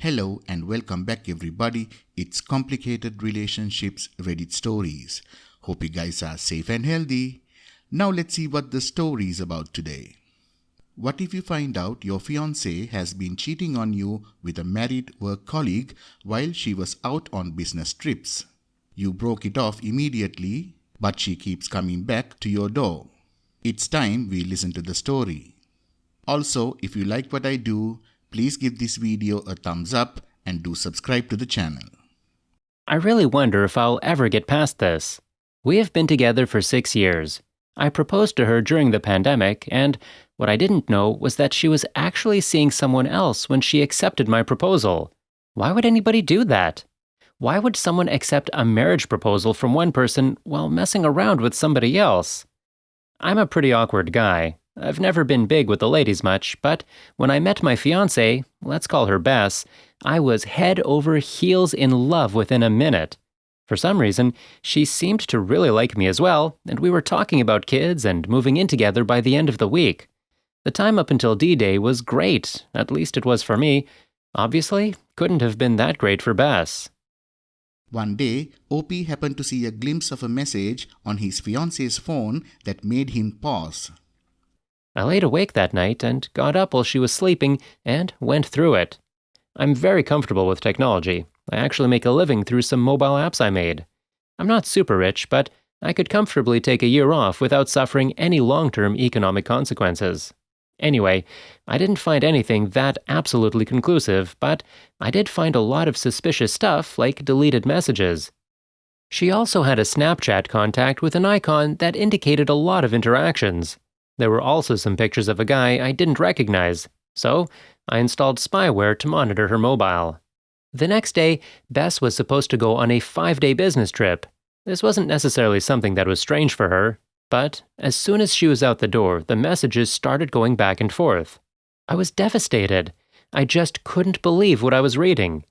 Hello and welcome back everybody. It's Complicated Relationships Reddit Stories. Hope you guys are safe and healthy. Now let's see what the story is about today. What if you find out your fiance has been cheating on you with a married work colleague while she was out on business trips? You broke it off immediately, but she keeps coming back to your door. It's time we listen to the story. Also, if you like what I do, please give this video a thumbs up and do subscribe to the channel. I really wonder if I'll ever get past this. We have been together for 6 years. I proposed to her during the pandemic, and what I didn't know was that she was actually seeing someone else when she accepted my proposal. Why would anybody do that? Why would someone accept a marriage proposal from one person while messing around with somebody else? I'm a pretty awkward guy. I've never been big with the ladies much, but when I met my fiancée, let's call her Bess, I was head over heels in love within a minute. For some reason, she seemed to really like me as well, and we were talking about kids and moving in together by the end of the week. The time up until D-Day was great, at least it was for me. Obviously, couldn't have been that great for Bess. One day, OP happened to see a glimpse of a message on his fiance's phone that made him pause. I laid awake that night and got up while she was sleeping and went through it. I'm very comfortable with technology. I actually make a living through some mobile apps I made. I'm not super rich, but I could comfortably take a year off without suffering any long-term economic consequences. Anyway, I didn't find anything that absolutely conclusive, but I did find a lot of suspicious stuff like deleted messages. She also had a Snapchat contact with an icon that indicated a lot of interactions. There were also some pictures of a guy I didn't recognize, so I installed spyware to monitor her mobile. The next day, Bess was supposed to go on a 5-day business trip. This wasn't necessarily something that was strange for her, but as soon as she was out the door, the messages started going back and forth. I was devastated. I just couldn't believe what I was reading.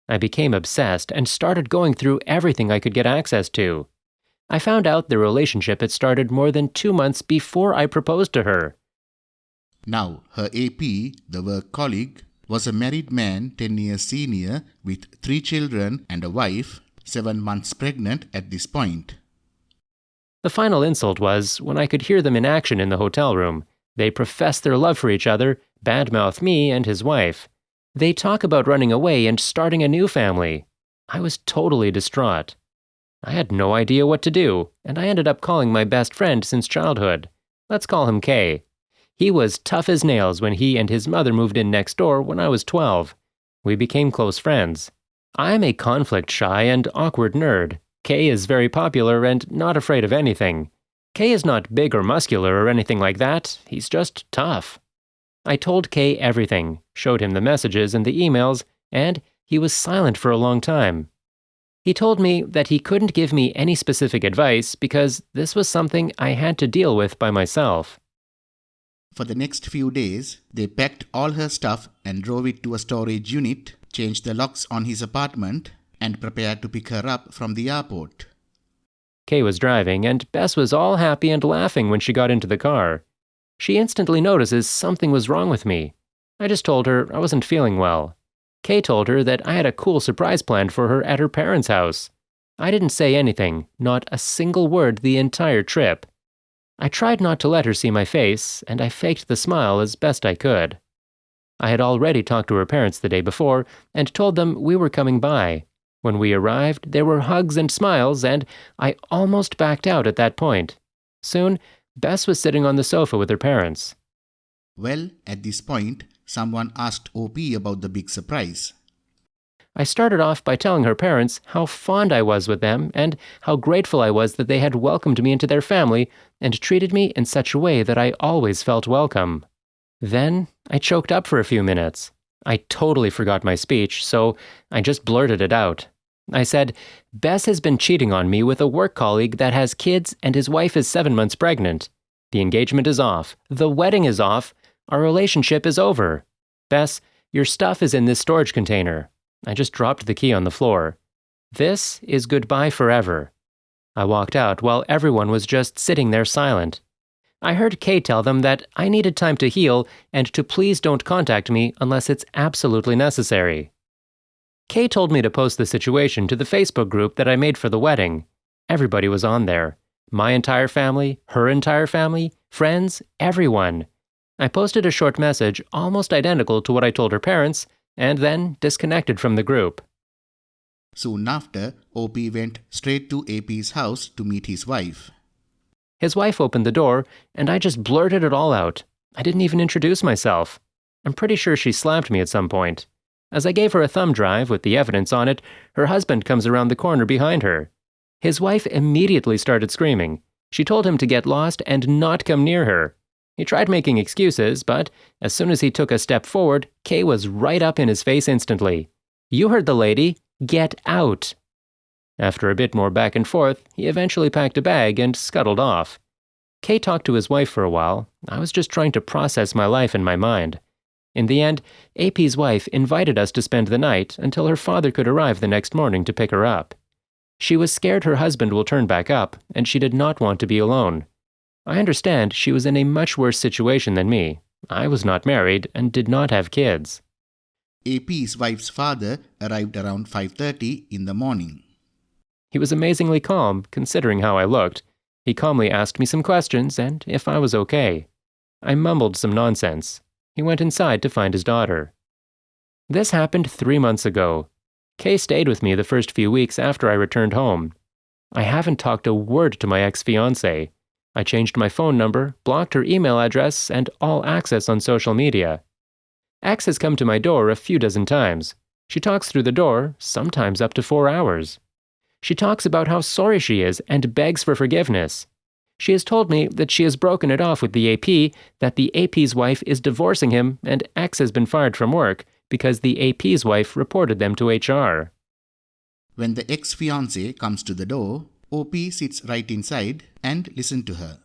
I became obsessed and started going through everything I could get access to. I found out the relationship had started more than 2 months before I proposed to her. Now, her AP, the work colleague, was a married man 10 years senior with 3 children and a wife, 7 months pregnant at this point. The final insult was when I could hear them in action in the hotel room. They profess their love for each other, badmouth me and his wife. They talk about running away and starting a new family. I was totally distraught. I had no idea what to do, and I ended up calling my best friend since childhood. Let's call him Kay. He was tough as nails when he and his mother moved in next door when I was 12. We became close friends. I'm a conflict-shy and awkward nerd. Kay is very popular and not afraid of anything. Kay is not big or muscular or anything like that. He's just tough. I told Kay everything, showed him the messages and the emails, and he was silent for a long time. He told me that he couldn't give me any specific advice because this was something I had to deal with by myself. For the next few days, they packed all her stuff and drove it to a storage unit, changed the locks on his apartment, and prepared to pick her up from the airport. Kay was driving, and Bess was all happy and laughing when she got into the car. She instantly notices something was wrong with me. I just told her I wasn't feeling well. Kay told her that I had a cool surprise planned for her at her parents' house. I didn't say anything, not a single word the entire trip. I tried not to let her see my face, and I faked the smile as best I could. I had already talked to her parents the day before and told them we were coming by. When we arrived, there were hugs and smiles, and I almost backed out at that point. Soon, Bess was sitting on the sofa with her parents. Well, at this point, someone asked OP about the big surprise. I started off by telling her parents how fond I was with them and how grateful I was that they had welcomed me into their family and treated me in such a way that I always felt welcome. Then I choked up for a few minutes. I totally forgot my speech, so I just blurted it out. I said, Bess has been cheating on me with a work colleague that has kids and his wife is 7 months pregnant. The engagement is off. The wedding is off. Our relationship is over. Bess, your stuff is in this storage container. I just dropped the key on the floor. This is goodbye forever. I walked out while everyone was just sitting there silent. I heard Kay tell them that I needed time to heal and to please don't contact me unless it's absolutely necessary. Kay told me to post the situation to the Facebook group that I made for the wedding. Everybody was on there. My entire family, her entire family, friends, everyone. I posted a short message almost identical to what I told her parents, and then disconnected from the group. Soon after, OP went straight to AP's house to meet his wife. His wife opened the door, and I just blurted it all out. I didn't even introduce myself. I'm pretty sure she slapped me at some point. As I gave her a thumb drive with the evidence on it, her husband comes around the corner behind her. His wife immediately started screaming. She told him to get lost and not come near her. He tried making excuses, but as soon as he took a step forward, Kay was right up in his face instantly. "You heard the lady. Get out." After a bit more back and forth, he eventually packed a bag and scuttled off. Kay talked to his wife for a while. I was just trying to process my life in my mind. In the end, AP's wife invited us to spend the night until her father could arrive the next morning to pick her up. She was scared her husband will turn back up, and she did not want to be alone. I understand she was in a much worse situation than me. I was not married and did not have kids. AP's wife's father arrived around 5:30 in the morning. He was amazingly calm, considering how I looked. He calmly asked me some questions and if I was okay. I mumbled some nonsense. He went inside to find his daughter. This happened 3 months ago. Kay stayed with me the first few weeks after I returned home. I haven't talked a word to my ex-fiancé. I changed my phone number, blocked her email address, and all access on social media. X has come to my door a few dozen times. She talks through the door, sometimes up to 4 hours. She talks about how sorry she is and begs for forgiveness. She has told me that she has broken it off with the AP, that the AP's wife is divorcing him, and X has been fired from work because the AP's wife reported them to HR. When the ex-fiancé comes to the door, OP sits right inside and listens to her.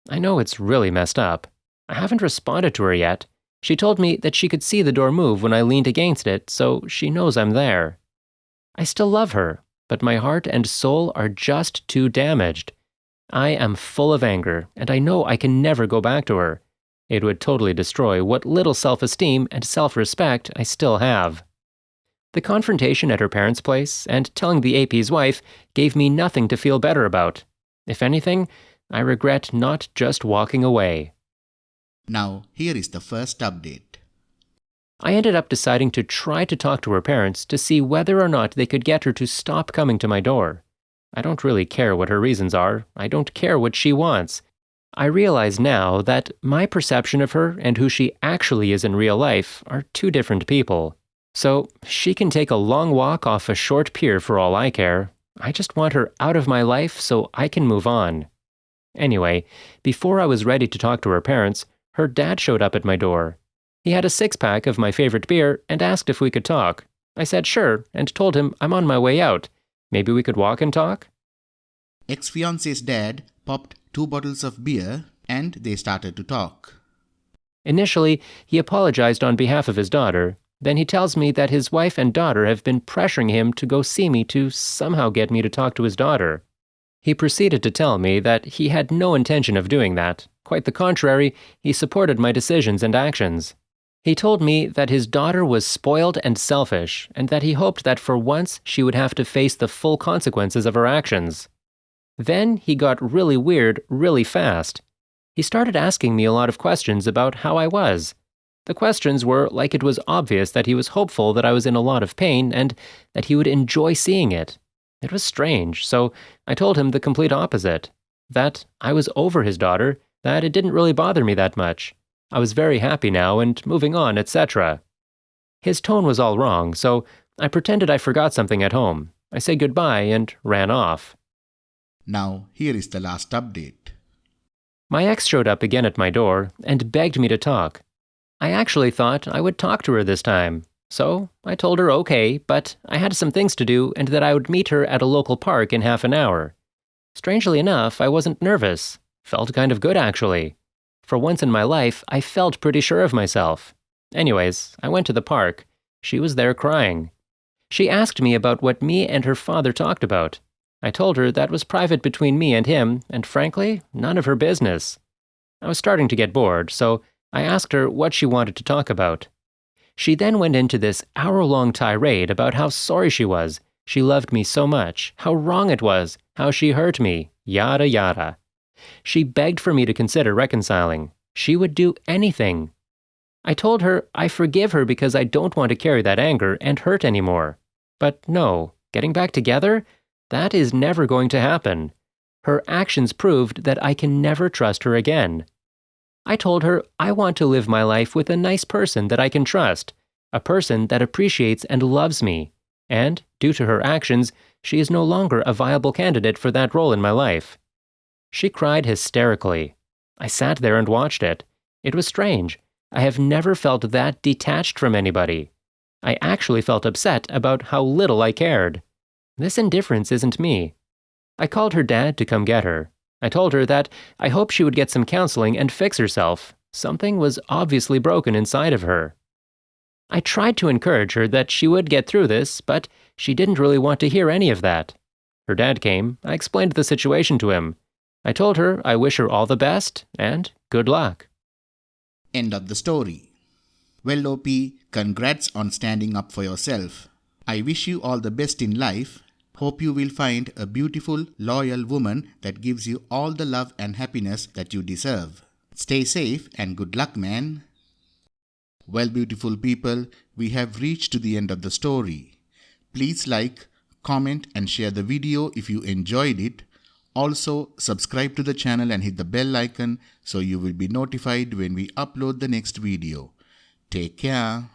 I know it's really messed up. I haven't responded to her yet. She told me that she could see the door move when I leaned against it, so she knows I'm there. I still love her, but my heart and soul are just too damaged. I am full of anger, and I know I can never go back to her. It would totally destroy what little self-esteem and self-respect I still have. The confrontation at her parents' place and telling the AP's wife gave me nothing to feel better about. If anything, I regret not just walking away. Now, here is the first update. I ended up deciding to try to talk to her parents to see whether or not they could get her to stop coming to my door. I don't really care what her reasons are. I don't care what she wants. I realize now that my perception of her and who she actually is in real life are two different people. So she can take a long walk off a short pier for all I care. I just want her out of my life so I can move on. Anyway, before I was ready to talk to her parents, her dad showed up at my door. He had a 6-pack of my favorite beer and asked if we could talk. I said sure and told him I'm on my way out. Maybe we could walk and talk? Ex-fiancé's dad popped 2 bottles of beer and they started to talk. Initially, he apologized on behalf of his daughter. Then he tells me that his wife and daughter have been pressuring him to go see me to somehow get me to talk to his daughter. He proceeded to tell me that he had no intention of doing that. Quite the contrary, he supported my decisions and actions. He told me that his daughter was spoiled and selfish, and that he hoped that for once she would have to face the full consequences of her actions. Then he got really weird really fast. He started asking me a lot of questions about how I was. The questions were like it was obvious that he was hopeful that I was in a lot of pain and that he would enjoy seeing it. It was strange, so I told him the complete opposite. That I was over his daughter, that it didn't really bother me that much. I was very happy now and moving on, etc. His tone was all wrong, so I pretended I forgot something at home. I said goodbye and ran off. Now, here is the last update. My ex showed up again at my door and begged me to talk. I actually thought I would talk to her this time. So I told her okay, but I had some things to do and that I would meet her at a local park in half an hour. Strangely enough, I wasn't nervous. Felt kind of good, actually. For once in my life, I felt pretty sure of myself. Anyways, I went to the park. She was there crying. She asked me about what me and her father talked about. I told her that was private between me and him, and frankly, none of her business. I was starting to get bored, so I asked her what she wanted to talk about. She then went into this hour-long tirade about how sorry she was, she loved me so much, how wrong it was, how she hurt me, yada yada. She begged for me to consider reconciling. She would do anything. I told her I forgive her because I don't want to carry that anger and hurt anymore. But no, getting back together? That is never going to happen. Her actions proved that I can never trust her again. I told her I want to live my life with a nice person that I can trust, a person that appreciates and loves me. And, due to her actions, she is no longer a viable candidate for that role in my life. She cried hysterically. I sat there and watched it. It was strange. I have never felt that detached from anybody. I actually felt upset about how little I cared. This indifference isn't me. I called her dad to come get her. I told her that I hoped she would get some counseling and fix herself. Something was obviously broken inside of her. I tried to encourage her that she would get through this, but she didn't really want to hear any of that. Her dad came. I explained the situation to him. I told her I wish her all the best and good luck. End of the story. Well, OP, congrats on standing up for yourself. I wish you all the best in life. Hope you will find a beautiful, loyal woman that gives you all the love and happiness that you deserve. Stay safe and good luck, man. Well, beautiful people, we have reached to the end of the story. Please like, comment and share the video if you enjoyed it. Also, subscribe to the channel and hit the bell icon so you will be notified when we upload the next video. Take care.